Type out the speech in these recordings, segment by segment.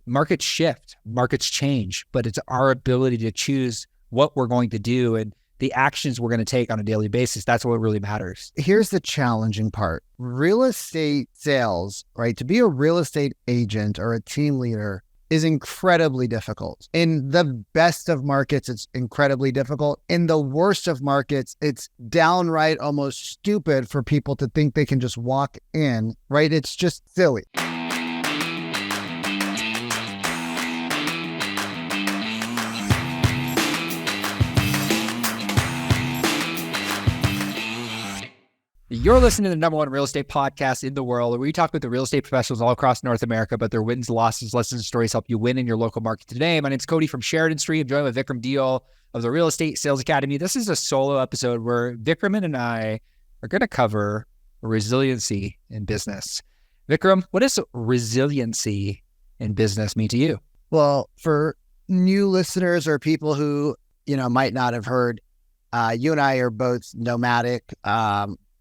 markets shift, markets change, but it's our ability to choose what we're going to do and the actions we're going to take on a daily basis. That's what really matters. Here's the challenging part. Real estate sales, right? To be a real estate agent or a team leader is incredibly difficult. In the best of markets, it's incredibly difficult. In the worst of markets, it's downright almost stupid for people to think they can just walk in, right? It's just silly. You're listening to the number one real estate podcast in the world, where we talk with the real estate professionals all across North America about their wins, losses, lessons, and stories help you win in your local market today. My name's Cody from Sheridan Street. I'm joined by Vikram Deol of the Real Estate Sales Academy. This is a solo episode where Vikram and I are going to cover resiliency in business. Vikram, what does resiliency in business mean to you? Well, for new listeners or people who, might not have heard, you and I are both nomadic.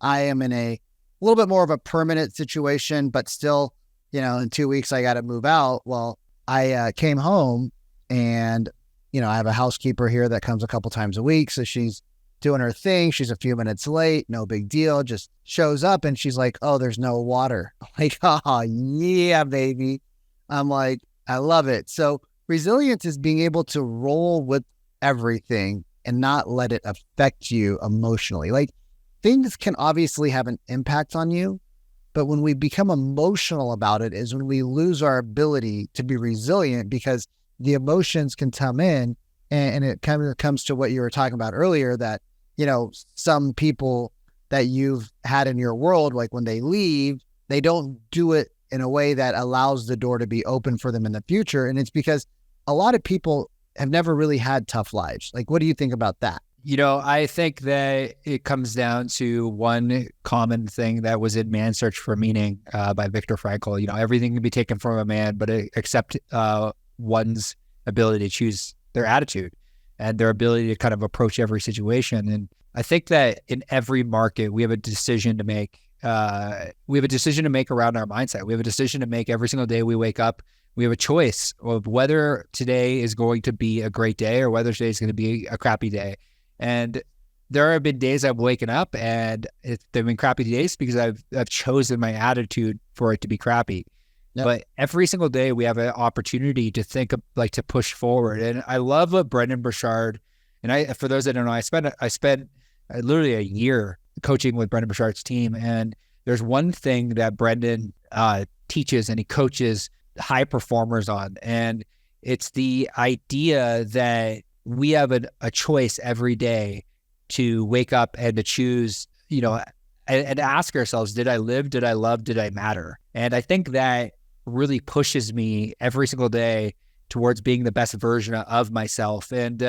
I am in a little bit more of a permanent situation, but still, in 2 weeks, I got to move out. Well, I came home and, I have a housekeeper here that comes a couple times a week. So she's doing her thing. She's a few minutes late. No big deal. Just shows up and she's like, oh, there's no water. I'm like, oh, yeah, baby. I'm like, I love it. So resilience is being able to roll with everything and not let it affect you emotionally. Like, things can obviously have an impact on you, but when we become emotional about it is when we lose our ability to be resilient, because the emotions can come in and it kind of comes to what you were talking about earlier, that, some people that you've had in your world, like when they leave, they don't do it in a way that allows the door to be open for them in the future. And it's because a lot of people have never really had tough lives. Like, what do you think about that? I think that it comes down to one common thing that was in Man's Search for Meaning by Viktor Frankl. Everything can be taken from a man, but except one's ability to choose their attitude and their ability to kind of approach every situation. And I think that in every market, we have a decision to make. We have a decision to make around our mindset. We have a decision to make every single day we wake up. We have a choice of whether today is going to be a great day or whether today is going to be a crappy day. And there have been days I've waken up and they've been crappy days because I've chosen my attitude for it to be crappy. Yep. But every single day we have an opportunity to think of, to push forward. And I love what Brendon Burchard, and for those that don't know, I spent literally a year coaching with Brendon Burchard's team. And there's one thing that Brendon teaches and he coaches high performers on. And it's the idea that we have a choice every day to wake up and to choose, and ask ourselves, did I live? Did I love? Did I matter? And I think that really pushes me every single day towards being the best version of myself. And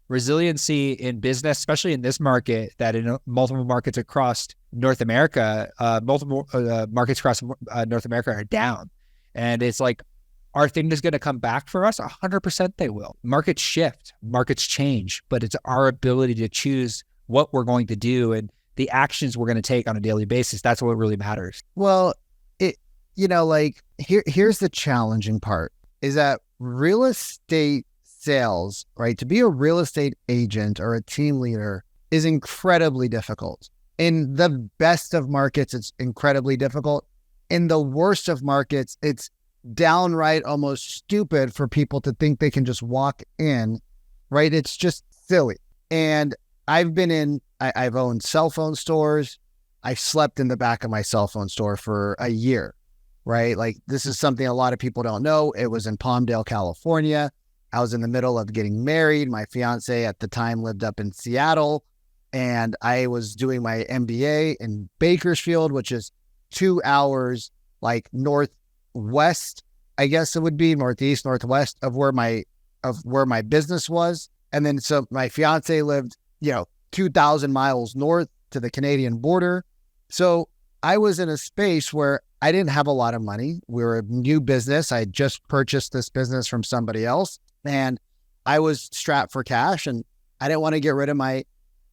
resiliency in business, especially in this market, that in multiple markets across North America, markets across North America are down. And it's like, are things going to come back for us? 100% they will. Markets shift, markets change, but it's our ability to choose what we're going to do and the actions we're going to take on a daily basis. That's what really matters. Well, here's the challenging part is that real estate sales, right? To be a real estate agent or a team leader is incredibly difficult. In the best of markets, it's incredibly difficult. In the worst of markets, it's downright almost stupid for people to think they can just walk in, right? It's just silly. And I've owned cell phone stores. I slept in the back of my cell phone store for a year, right? Like, this is something a lot of people don't know. It was in Palmdale, California. I was in the middle of getting married. My fiance at the time lived up in Seattle, and I was doing my MBA in Bakersfield, which is 2 hours northwest, I guess it would be northeast, northwest of where my business was. And then so my fiance lived, 2,000 miles north to the Canadian border. So I was in a space where I didn't have a lot of money. We were a new business. I had just purchased this business from somebody else, and I was strapped for cash, and I didn't want to get rid of my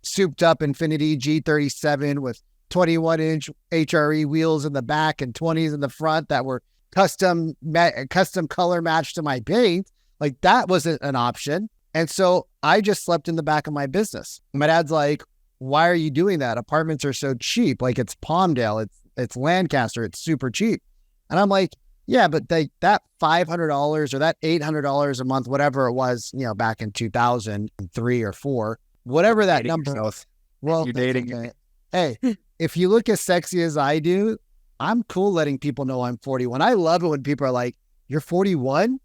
souped up Infiniti G37 with 21-inch HRE wheels in the back and 20s in the front that were custom color match to my paint. Like that wasn't an option. And so I just slept in the back of my business. My dad's like, why are you doing that? Apartments are so cheap. Like it's Palmdale, it's Lancaster, it's super cheap. And I'm like, yeah, but that $500 or that $800 a month, whatever it was, back in 2003 or 4, whatever that number. Yourself. Well, you're dating. Okay. Hey, if you look as sexy as I do, I'm cool letting people know I'm 41. I love it when people are like, you're 41?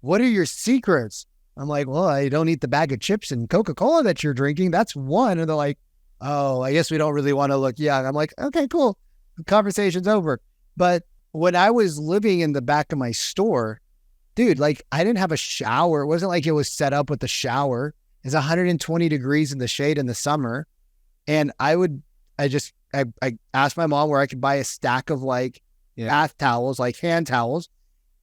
What are your secrets? I'm like, well, I don't eat the bag of chips and Coca-Cola that you're drinking. That's one. And they're like, oh, I guess we don't really want to look young. I'm like, okay, cool. The conversation's over. But when I was living in the back of my store, dude, like I didn't have a shower. It wasn't like it was set up with the shower. It's 120 degrees in the shade in the summer. And I asked my mom where I could buy a stack of bath towels, like hand towels.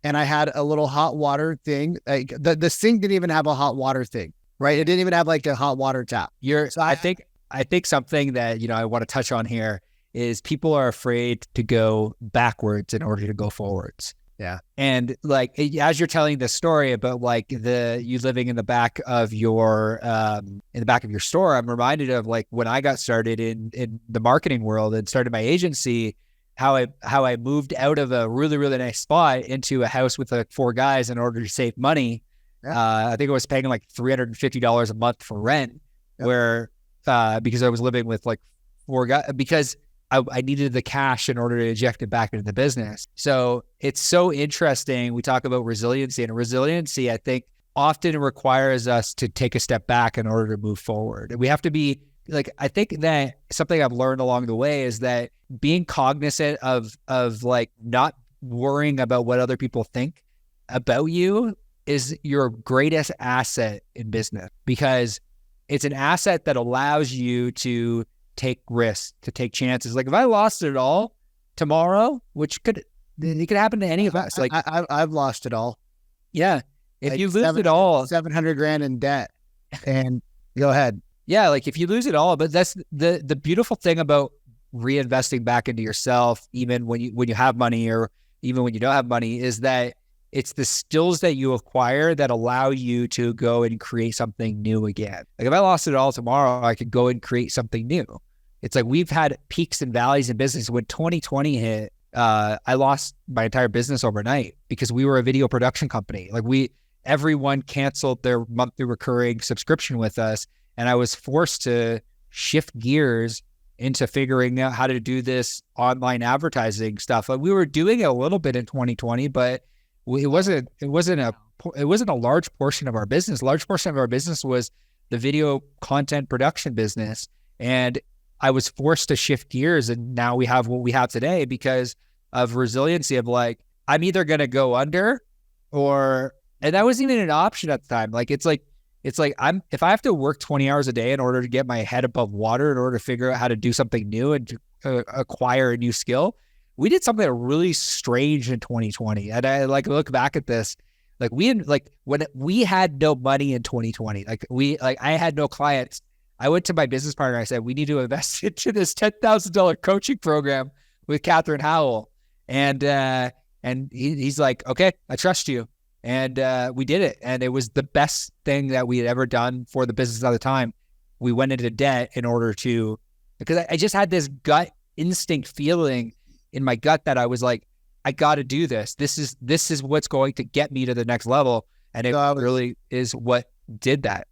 And I had a little hot water thing. Like the sink didn't even have a hot water thing, right? It didn't even have like a hot water tap. I think something that, I want to touch on here is people are afraid to go backwards in order to go forwards. Yeah. And like, as you're telling this story about like you living in the back of your store, I'm reminded of like when I got started in the marketing world and started my agency, how I moved out of a really, really nice spot into a house with like 4 guys in order to save money. Yeah. I think I was paying like $350 a month for rent because I was living with like 4 guys because I needed the cash in order to inject it back into the business. So it's so interesting. We talk about resiliency, and resiliency, I think, often requires us to take a step back in order to move forward. We have to be like, I think that something I've learned along the way is that being cognizant of like not worrying about what other people think about you is your greatest asset in business, because it's an asset that allows you to take risks, to take chances. Like if I lost it all tomorrow, which could happen to any of us. Like I've lost it all. Yeah. If you lose it all, $700,000 in debt, and go ahead. Yeah. Like if you lose it all, but that's the beautiful thing about reinvesting back into yourself, even when you have money or even when you don't have money, is that it's the skills that you acquire that allow you to go and create something new again. Like if I lost it all tomorrow, I could go and create something new. It's like we've had peaks and valleys in business. When 2020 hit, I lost my entire business overnight because we were a video production company. Like everyone canceled their monthly recurring subscription with us. And I was forced to shift gears into figuring out how to do this online advertising stuff. Like we were doing it a little bit in 2020, but it wasn't a large portion of our business. A large portion of our business was the video content production business. And I was forced to shift gears, and now we have what we have today because of resiliency of like, I'm either going to go under and that wasn't even an option at the time. Like, it's like if I have to work 20 hours a day in order to get my head above water, in order to figure out how to do something new and to acquire a new skill. We did something really strange in 2020. And I like look back at this, when we had no money in 2020, I had no clients. I went to my business partner. I said, we need to invest into this $10,000 coaching program with Catherine Howell. And he's like, okay, I trust you. And we did it. And it was the best thing that we had ever done for the business at the time. We went into debt because I just had this gut instinct feeling in my gut that I was like, I got to do this. This is what's going to get me to the next level. And it really is what did that.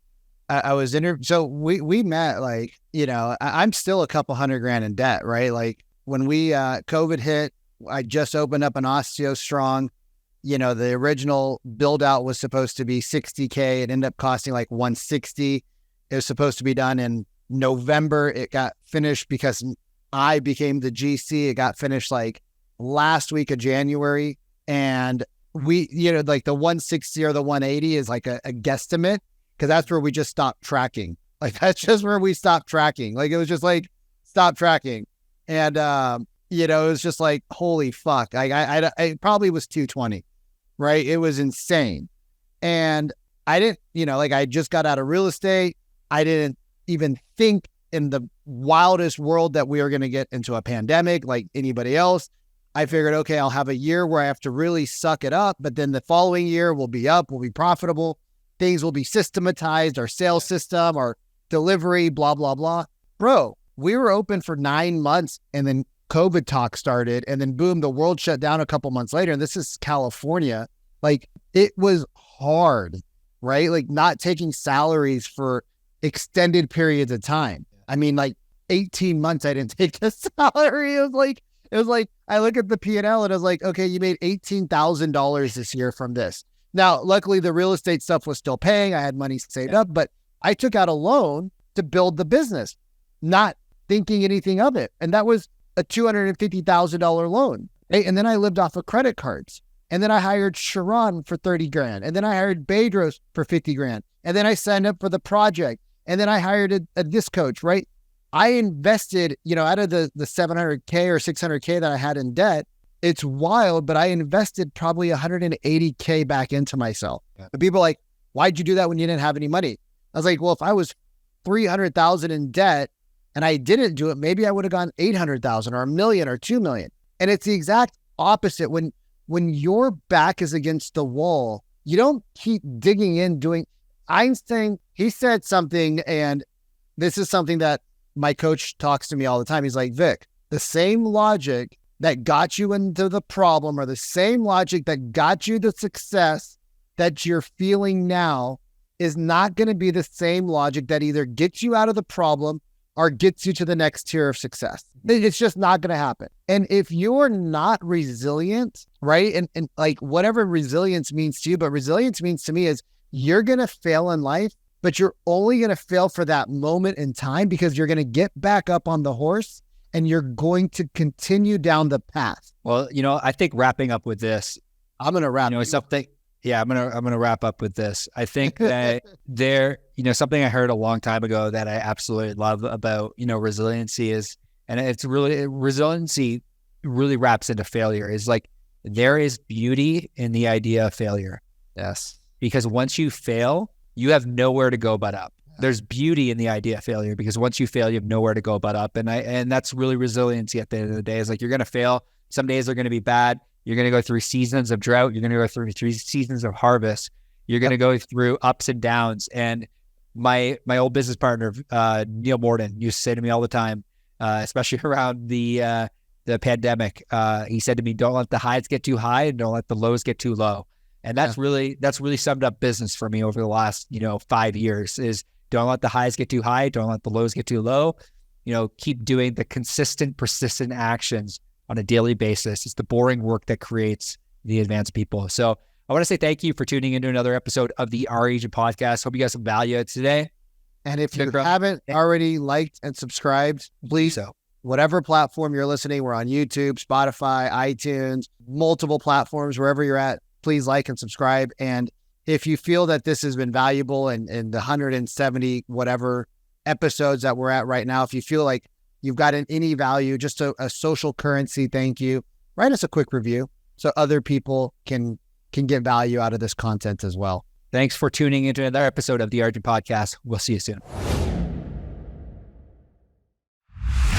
So we met, like, I'm still a couple $100,000 in debt, right? Like when COVID hit, I just opened up an Osteo Strong. The original build out was supposed to be $60K. It ended up costing like $160. It was supposed to be done in November. It got finished because I became the GC. It got finished like last week of January. And we, like the 160 or the 180 is like a guesstimate, because that's where we just stopped tracking. Like that's just where we stopped tracking. Like it was just like, stop tracking. And, it was just like, holy fuck. I it probably was 220, right? It was insane. And I didn't, I just got out of real estate. I didn't even think in the wildest world that we were going to get into a pandemic like anybody else. I figured, okay, I'll have a year where I have to really suck it up, but then the following year we'll be up, we'll be profitable. Things will be systematized, our sales system, our delivery, blah, blah, blah. Bro, we were open for 9 months and then COVID talk started and then boom, the world shut down a couple months later. And this is California. Like it was hard, right? Like not taking salaries for extended periods of time. I mean, like 18 months, I didn't take the salary. It was like, I look at the P&L and I was like, okay, you made $18,000 this year from this. Now, luckily the real estate stuff was still paying. I had money saved up, but I took out a loan to build the business, not thinking anything of it. And that was a $250,000 loan. Right? And then I lived off of credit cards. And then I hired Sharon for 30 grand. And then I hired Bedros for 50 grand. And then I signed up for the project. And then I hired a disc coach, right? I invested, out of the 700K or 600K that I had in debt, it's wild, but I invested probably 180K back into myself. Yeah. But people are like, why'd you do that when you didn't have any money? I was like, well, if I was 300,000 in debt and I didn't do it, maybe I would have gone 800,000 or $1 million or 2 million. And it's the exact opposite. When your back is against the wall, you don't keep digging in doing. Einstein, he said something, and this is something that my coach talks to me all the time. He's like, Vic, the same logic that got you into the problem or the same logic that got you the success that you're feeling now is not going to be the same logic that either gets you out of the problem or gets you to the next tier of success. It's just not going to happen. And if you're not resilient, right? And like whatever resilience means to you, but resilience means to me is you're going to fail in life, but you're only going to fail for that moment in time because you're going to get back up on the horse and you're going to continue down the path. Well, I think wrapping up with this, I'm going to wrap. Something. Yeah, I'm gonna wrap up with this. I think that something I heard a long time ago that I absolutely love about resiliency is, and it's really resiliency really wraps into failure. Is like there is beauty in the idea of failure. Yes, because once you fail, you have nowhere to go but up. There's beauty in the idea of failure because once you fail, you have nowhere to go but up. And that's really resiliency at the end of the day. Is like you're gonna fail. Some days are gonna be bad. You're going to go through seasons of drought. You're going to go through 3 seasons of harvest. You're going to go through ups and downs. And my old business partner, Neil Morden, used to say to me all the time, especially around the pandemic, he said to me, don't let the highs get too high and don't let the lows get too low. And that's really summed up business for me over the last, 5 years is don't let the highs get too high. Don't let the lows get too low. Keep doing the consistent, persistent actions on a daily basis. It's the boring work that creates the advanced people. So I want to say thank you for tuning into another episode of the Our Agent Podcast. Hope you guys some value out today. And if you haven't already liked and subscribed, please, whatever platform you're listening, we're on YouTube, Spotify, iTunes, multiple platforms, wherever you're at, please like and subscribe. And if you feel that this has been valuable and the 170 whatever episodes that we're at right now, if you feel like you've gotten any value, just a social currency, thank you. Write us a quick review so other people can get value out of this content as well. Thanks for tuning into another episode of the Our Agent Podcast. We'll see you soon.